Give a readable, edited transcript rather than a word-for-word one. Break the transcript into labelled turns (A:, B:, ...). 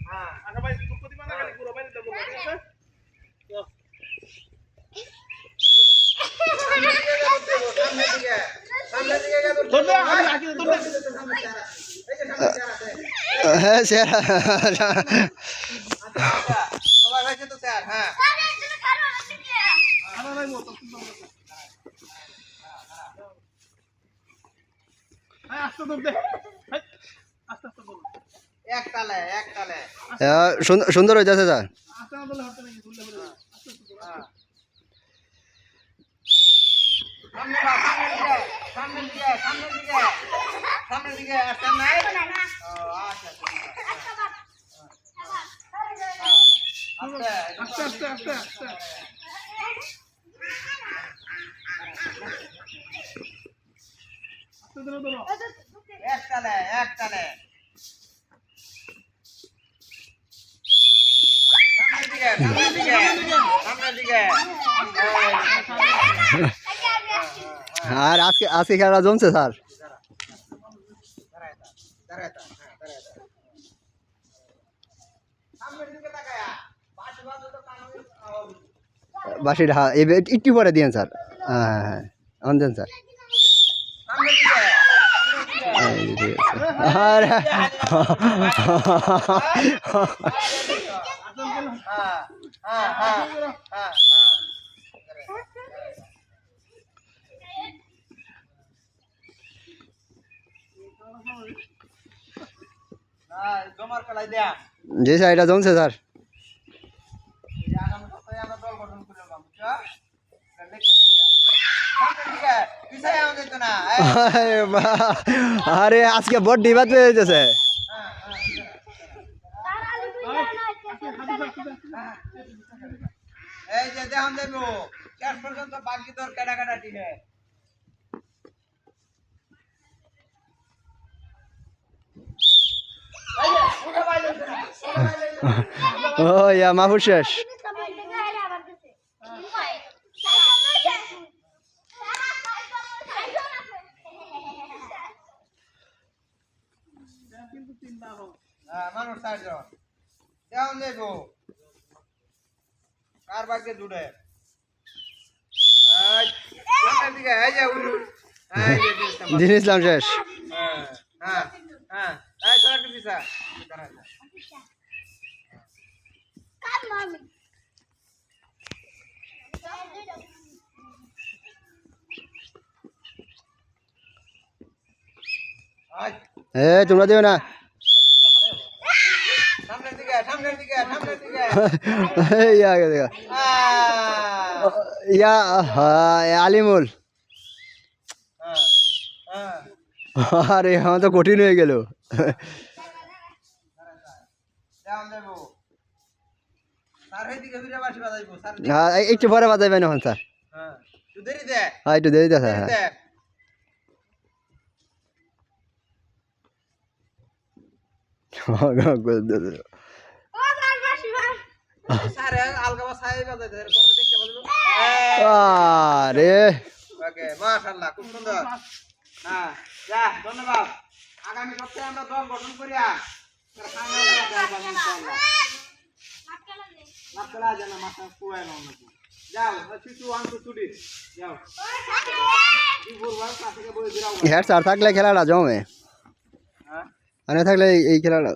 A: হ্যাঁ আচ্ছা ভাই প্রতিমানা খালি পুরো বাইরে দেবো ঠিক আছে
B: হ্যাঁ স্যার
A: সবাই হয়েছে তো স্যার হ্যাঁ আস্তে দৌড় আস্তে আস্তে বলো এক তালে
B: সুন্দর হয়েছে স্যার
A: আস্তে না বলে হতে নাকি ভুললে বলে আস্তে আস্তে হ্যাঁ সামনের দিকে আস্তে নাই ও আচ্ছা আস্তে আস্তে আস্তে আস্তে এক তালে সামনের দিকে
B: আর আজকে খেলা জমছে স্যার বাসিটা হ্যাঁ একটু পরে দিয়েন স্যার হ্যাঁ হ্যাঁ হ্যাঁ দেন স্যার আর
A: জমার খেলাই দেয়া
B: জি স্যার এটা জমছে স্যার
A: আগামী সপ্তাহে আমরা দল গঠন করে নেব বুঝছো
B: আরে আজকে বড় ডিবাত হয়ে যেতেছে
A: এই যে দেখান দেব শেষ পর্যন্ত বাকি তোর কাটাকাটি হে
B: ও ইয়া মাহফুজ শেষ
A: মানুষ 4 জন দেখান দেব কার ভাগ্যে জুড়ে সামনের দিকে এই যে উঠুন
B: দিন ইসলাম শেষ
A: হ্যাঁ হ্যাঁ এই চল একটু পিছা
B: তোমরা দিও না
A: সামনের দিকে
B: ইয়া ইয়া আলিমুল আরে আমার তো কঠিন হয়ে গেল একটু পরে বাজাইবেন এখন স্যার হ্যাঁ একটু দেরিতে স্যার হ্যাঁ আরে
A: মাশাআল্লাহ খুব সুন্দর হ্যাঁ যা ধন্যবাদ আগামী সপ্তাহে আমরা দল গঠন করিয়া
B: হ্যাঁ স্যার থাকলে খেলাটা জমে থাকলে এই খেলাটা